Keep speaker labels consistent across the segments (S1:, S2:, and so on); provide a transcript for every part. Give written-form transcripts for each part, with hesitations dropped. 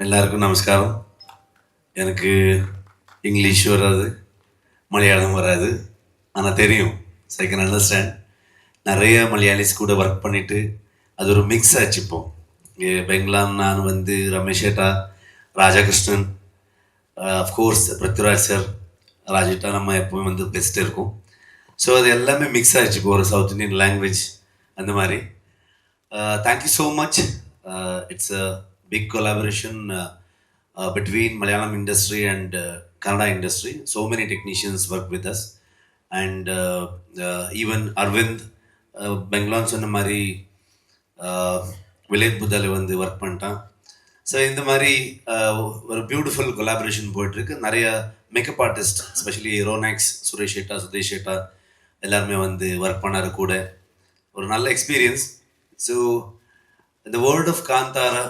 S1: எல்லாருக்கும் நமஸ்காரம். எனக்கு இங்கிலீஷ் வராது, மலையாளம் வராது. ஆனால் தெரியும். So I can understand. நிறைய மலையாளிஸ் கூட ஒர்க் பண்ணிவிட்டு அது ஒரு மிக்ஸ் ஆச்சு இப்போ. இங்கே பெங்களாம் நான் வந்து ரமேஷ் ஏட்டா, ராஜகிருஷ்ணன், அஃப்கோர்ஸ் பிருத்விராஜ் சார், ராஜேட்டா நம்ம எப்போவும் வந்து பெஸ்ட்டு இருக்கும். ஸோ அது எல்லாமே மிக்ஸ் ஆகிடுச்சு இப்போ ஒரு சவுத் இண்டியன் லாங்குவேஜ் அந்த மாதிரி. Thank you so much. It's a big collaboration between Malayalam industry and Kannada industry. So many technicians work with us, and even Arvind Bengaluru சொன்ன மாதிரி வில்லேஜ் புத்தால வந்து ஒர்க் பண்ணிட்டான். ஸோ இந்த மாதிரி ஒரு பியூட்டிஃபுல் கொலாபரேஷன் போயிட்டுருக்கு. நிறைய மேக்கப் ஆர்டிஸ்ட், எஸ்பெஷலி ரோனாக்ஸ், சுரேஷ் ஏட்டா, சுதேஷ் ஏட்டா எல்லாருமே வந்து ஒர்க் பண்ணாரு கூட. ஒரு நல்ல எக்ஸ்பீரியன்ஸ். ஸோ இந்த வேர்ல்ட் ஆஃப் காந்தாரா,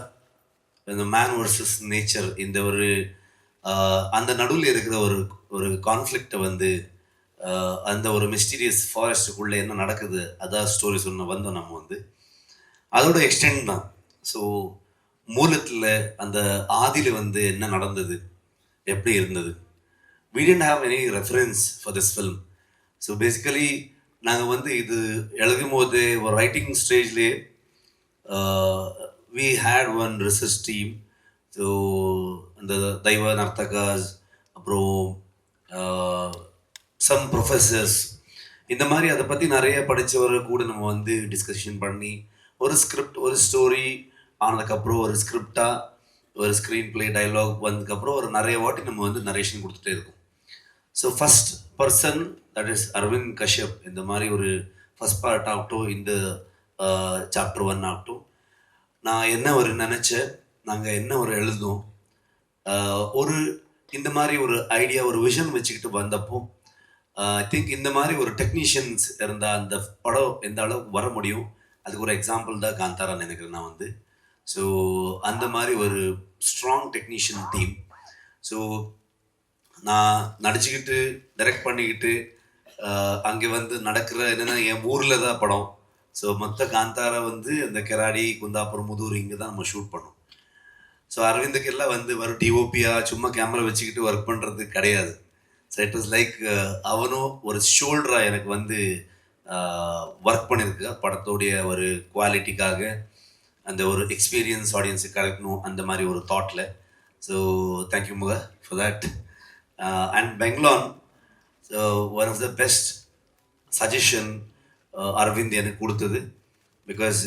S1: இந்த மேன் வர்சஸ் நேச்சர், இந்த ஒரு அந்த நடுவில் இருக்கிற ஒரு ஒரு கான்ஃப்ளிக்டை வந்து அந்த ஒரு மிஸ்டீரியஸ் ஃபாரஸ்ட்டுக்குள்ளே என்ன நடக்குது அதான் ஸ்டோரி சொன்ன வந்தோம் நம்ம வந்து. அதோட எக்ஸ்டெண்ட் தான். ஸோ மூலத்தில் அந்த ஆதியில் வந்து என்ன நடந்தது, எப்படி இருந்தது. we didn't have any reference for this film. So basically நாங்கள் வந்து இது எழுதும் போது ஒரு ரைட்டிங் ஸ்டேஜ்லேயே we had one research team. So அந்த தெய்வ நர்த்தகாஸ், அப்புறம் சம் ப்ரொஃபஸர்ஸ், இந்த மாதிரி அதை பற்றி நிறைய படித்தவரை கூட நம்ம வந்து டிஸ்கஷன் பண்ணி ஒரு ஸ்கிரிப்ட், ஒரு ஸ்டோரி ஆனதுக்கப்புறம் ஒரு ஸ்கிரிப்டாக ஒரு ஸ்க்ரீன் பிளே டைலாக் வந்ததுக்கப்புறம் ஒரு நிறைய வாட்டி நம்ம வந்து நரேஷன் கொடுத்துட்டே இருக்கோம். So first person that is Aravind Kashyap. இந்த மாதிரி ஒரு ஃபஸ்ட் பார்ட் ஆகட்டும், இந்த சாப்டர் 1 ஆகட்டும், நான் என்ன ஒரு நினச்சேன், நாங்கள் என்ன ஒரு எழுதுனோம், ஒரு இந்த மாதிரி ஒரு ஐடியா, ஒரு விஷன் வச்சுக்கிட்டு வந்தப்போ ஐ திங்க் இந்த மாதிரி ஒரு டெக்னீஷியன்ஸ் இருந்தால் அந்த படம் எந்த அளவுக்கு வர முடியும், அதுக்கு ஒரு எக்ஸாம்பிள் தான் காந்தாரான்னு நினைக்கிறேன் நான் வந்து. ஸோ அந்த மாதிரி ஒரு ஸ்ட்ராங் டெக்னீஷியன் டீம். ஸோ நான் நடிச்சுக்கிட்டு டைரக்ட் பண்ணிக்கிட்டு அங்கே வந்து நடக்கிற என்னென்னா என் ஊரில் தான் படம். ஸோ மொத்த காந்தாரா வந்து அந்த கெராடி, குந்தாபுரம், முதூர் இங்கே தான் நம்ம ஷூட் பண்ணோம். ஸோ அரவிந்துக்கெல்லாம் வந்து வரும் டிஓபியாக சும்மா கேமரா வச்சுக்கிட்டு ஒர்க் பண்ணுறது கிடையாது. ஸோ இட் வாஸ் லைக் அவனும் ஒரு ஷோல்டராக எனக்கு வந்து ஒர்க் பண்ணியிருக்கா படத்தோடைய ஒரு குவாலிட்டிக்காக, அந்த ஒரு எக்ஸ்பீரியன்ஸ் ஆடியன்ஸுக்கு கிடைக்கணும் அந்த மாதிரி ஒரு தாட்டில். So thank you much for that. And Bangalore, so one of the best suggestion Aravind எனக்கு கொடுத்தது. பிகாஸ்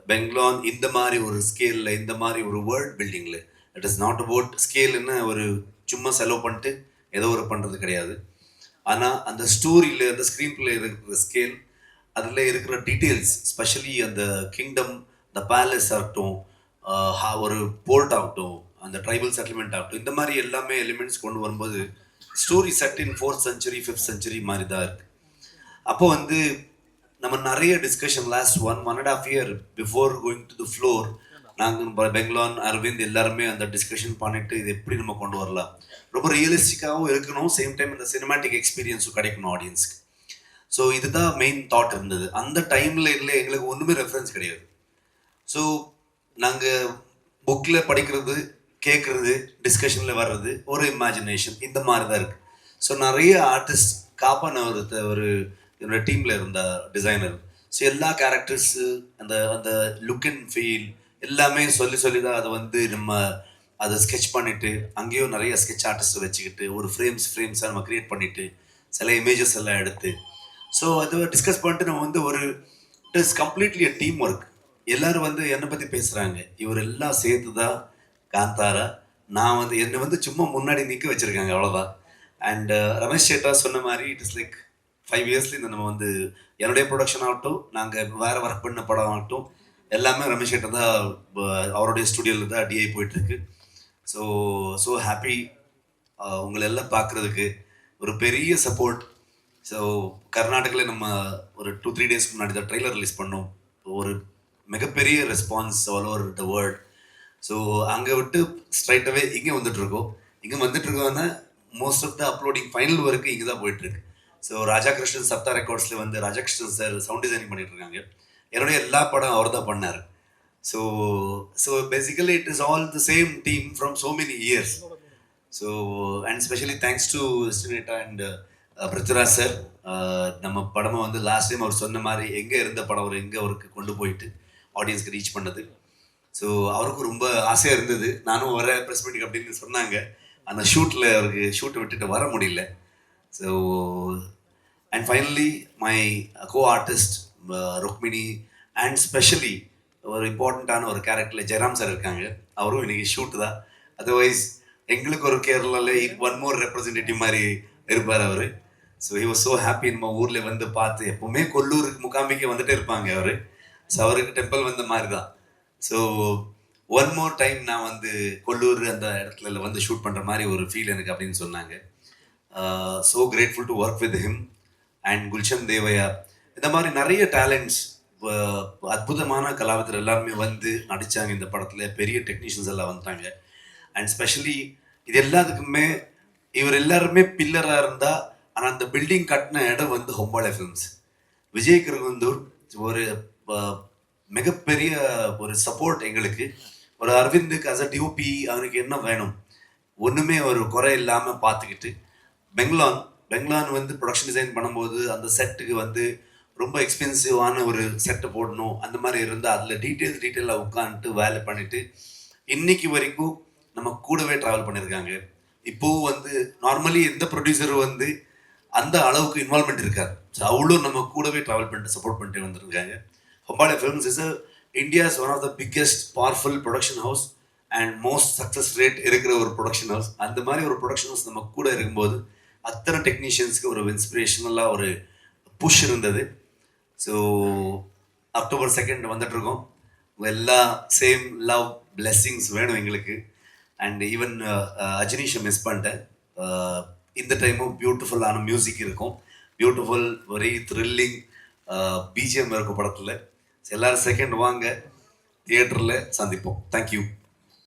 S1: பெங்களூர் இந்த மாதிரி ஒரு ஸ்கேலில், இந்த மாதிரி ஒரு வேர்ல்ட் பில்டிங்கில், இட் இஸ் நாட் அபவுட் ஸ்கேலுன்னு ஒரு சும்மா செலவு பண்ணிட்டு ஏதோ ஒரு பண்ணுறது கிடையாது. ஆனால் அந்த ஸ்டோரியில், அந்த ஸ்க்ரீன் பிளே இருக்கிற ஸ்கேல், அதில் இருக்கிற டீட்டெயில்ஸ், ஸ்பெஷலி அந்த கிங்டம், இந்த பேலஸ் ஆகட்டும், ஒரு போர்ட் ஆகட்டும், அந்த ட்ரைபல் செட்டில்மெண்ட் ஆகட்டும், இந்த மாதிரி எல்லாமே எலிமெண்ட்ஸ் கொண்டு வரும்போது ஸ்டோரி செட் இன் 4th century 5th century மாதிரி தான் இருக்குது. அப்போ வந்து நம்ம நிறைய discussion last 1.5 year before going to the floor, நாங்கள் பெங்களூர், அரவிந்த் எல்லாருமே அந்த டிஸ்கஷன் பண்ணிட்டு இது எப்படி நம்ம கொண்டு வரலாம், ரொம்ப ரியலிஸ்டிக்காகவும் இருக்கணும், சேம் டைம் இந்த சினிமாட்டிக் எக்ஸ்பீரியன்ஸும் கிடைக்கணும் ஆடியன்ஸ்க்கு. ஸோ இதுதான் மெயின் தாட் இருந்தது. அந்த டைமில் இல்லை, எங்களுக்கு ஒன்றுமே ரெஃபரன்ஸ் கிடையாது. ஸோ நாங்கள் புக்கில் படிக்கிறது, கேட்குறது, டிஸ்கஷனில் வர்றது, ஒரு இமேஜினேஷன், இந்த மாதிரி தான் இருக்குது. ஸோ நிறைய ஆர்டிஸ்ட், காப்பான ஒரு என்னோட டீமில் இருந்த டிசைனர், ஸோ எல்லா கேரக்டர்ஸு, அந்த அந்த லுக் அண்ட் ஃபீல் எல்லாமே சொல்லி சொல்லி தான் அதை வந்து நம்ம அதை ஸ்கெட்ச் பண்ணிவிட்டு, அங்கேயும் நிறைய ஸ்கெட்ச் ஆர்டிஸ்ட்டை வச்சுக்கிட்டு ஒரு ஃப்ரேம்ஸாக நம்ம க்ரியேட் பண்ணிவிட்டு சில இமேஜஸ் எல்லாம் எடுத்து, ஸோ அதை டிஸ்கஸ் பண்ணிட்டு நம்ம வந்து ஒரு it is completely a team work. எல்லோரும் வந்து என்னை பற்றி பேசுகிறாங்க, இவர் எல்லாம் சேர்த்து தான் காந்தாரா. நான் வந்து என்னை வந்து சும்மா முன்னாடி நிற்க வச்சுருக்காங்க, அவ்வளோதான். அண்ட் ரமேஷ் சேட்டா சொன்ன மாதிரி இட் இஸ் லைக் 5 yearsலேருந்து நம்ம வந்து என்னுடைய ப்ரொடக்ஷன் ஆகட்டும், நாங்கள் வேறு ஒர்க் பண்ண படம் ஆகட்டும், எல்லாமே ரமேஷ் சேட்டா தான், அவருடைய ஸ்டுடியோவில் தான் டிஐ போயிட்டுருக்கு. ஸோ ஸோ ஹாப்பி உங்களை எல்லாம் பார்க்குறதுக்கு. ஒரு பெரிய சப்போர்ட். ஸோ கர்நாடகாவில் நம்ம ஒரு 2-3 days முன்னாடி தான் ட்ரெய்லர் ரிலீஸ் பண்ணோம். ஒரு மிகப்பெரிய response all over the world. So அங்கே விட்டு ஸ்ட்ரைட்டாகவே இங்கே வந்துட்டுருக்கோம். இங்கே வந்துட்டுருக்கோன்னா most of the uploading final work இங்கே தான் போயிட்டுருக்கு. ஸோ ராஜாகிருஷ்ணன் சப்தா ரெக்கார்ட்ஸில் வந்து ராஜாகிருஷ்ணன் சார் சவுண்ட் டிசைனிங் பண்ணிகிட்ருக்காங்க. என்னுடைய எல்லா படம் அவர் தான் பண்ணார். So basically it is all the same team from so many years. So and especially thanks to Srinita and Prithviraj sir. நம்ம படமை வந்து லாஸ்ட் டைம் அவர் சொன்ன மாதிரி எங்கே இருந்த படம் அவர் எங்கே அவருக்கு கொண்டு போயிட்டு ஆடியன்ஸ்க்கு ரீச் பண்ணது. ஸோ அவருக்கும் ரொம்ப ஆசையாக இருந்தது, நானும் வர ப்ரெஸ் மீட்டிங் அப்படின்னு சொன்னாங்க. அந்த ஷூட்டில் அவருக்கு ஷூட்டை விட்டுட்டு வர முடியல. So and finally my co artist Rukmini and specially ஒரு இம்பார்ட்டண்ட்டான ஒரு கேரக்டரில் ஜெயராம் சார் இருக்காங்க. அவரும் இன்னைக்கு ஷூட்டு தான். அதர்வைஸ் எங்களுக்கு ஒரு கேரளாவில் ஒன் மோர் ரெப்ரஸன்டேட்டிவ் மாதிரி இருப்பார் அவர். So he was so happy நம்ம ஊரில் வந்து பார்த்து. எப்போவுமே கொல்லூருக்கு முகாமிக்கு வந்துட்டே இருப்பாங்க அவர். ஸோ அவருக்கு டெம்பிள் வந்த மாதிரி தான். ஸோ ஒன் மோர் டைம் நான் வந்து கொல்லூர் அந்த இடத்துல வந்து ஷூட் பண்ணுற மாதிரி ஒரு ஃபீல் எனக்கு அப்படின்னு சொன்னாங்க. So grateful to work with him and Gulshan தேவையா. இந்த மாதிரி நிறைய டேலண்ட்ஸ், அற்புதமான கலாவிதர் எல்லாருமே வந்து நடித்தாங்க இந்த படத்தில். பெரிய டெக்னீஷியன்ஸ் எல்லாம் வந்துட்டாங்க. அண்ட் ஸ்பெஷலி இது எல்லாத்துக்குமே இவர் எல்லாருமே பில்லராக இருந்தால், ஆனால் அந்த பில்டிங் கட்டின இடம் வந்து ஹொம்பாளை ஃபிலிம்ஸ். விஜய் கிருகுந்தூர் ஒரு மிகப்பெரிய ஒரு சப்போர்ட் எங்களுக்கு. ஒரு அரவிந்துக்கு அஸ் அ டியூபி அவனுக்கு என்ன வேணும் ஒன்றுமே ஒரு குறை இல்லாமல் பார்த்துக்கிட்டு, பெங்லான் வந்து ப்ரொடக்ஷன் டிசைன் பண்ணும்போது அந்த செட்டுக்கு வந்து ரொம்ப எக்ஸ்பென்சிவான ஒரு செட்டை போடணும், அந்த மாதிரி இருந்தால் அதில் டீட்டெயிலாக உட்காந்துட்டு வேலை பண்ணிவிட்டு இன்னைக்கு வரைக்கும் நம்ம கூடவே ட்ராவல் பண்ணியிருக்காங்க. இப்போவும் வந்து நார்மலி எந்த ப்ரொடியூசரும் வந்து அந்த அளவுக்கு இன்வால்மெண்ட் இருக்காது. ஸோ அவ்வளோ நம்ம கூடவே ட்ராவல் பண்ணிட்டு சப்போர்ட் பண்ணிட்டு வந்துருக்காங்க. Hombale films is India's one of the biggest powerful production house and most success rate இருக்கிற ஒரு ப்ரொடக்ஷன் ஹவுஸ். அந்த மாதிரி ஒரு ப்ரொடக்ஷன் ஹவுஸ் நம்ம கூட இருக்கும்போது அத்தனை டெக்னீஷியன்ஸ்க்கு ஒரு இன்ஸ்பிரேஷனலாக ஒரு புஷ் இருந்தது. ஸோ அக்டோபர் 2 வந்துட்டுருக்கோம். எல்லா சேம் லவ் பிளெஸ்ஸிங்ஸ் வேணும் எங்களுக்கு. அண்ட் ஈவன் அஜினீஷை மிஸ் பண்ணிட்டேன். இந்த டைமும் பியூட்டிஃபுல்லான மியூசிக் இருக்கும், பியூட்டிஃபுல் வெரி த்ரில்லிங் பிஜிஎம் இருக்கும் படத்தில். எல்லாரும் 2 வாங்க, தியேட்டரில் சந்திப்போம். தேங்க்யூ.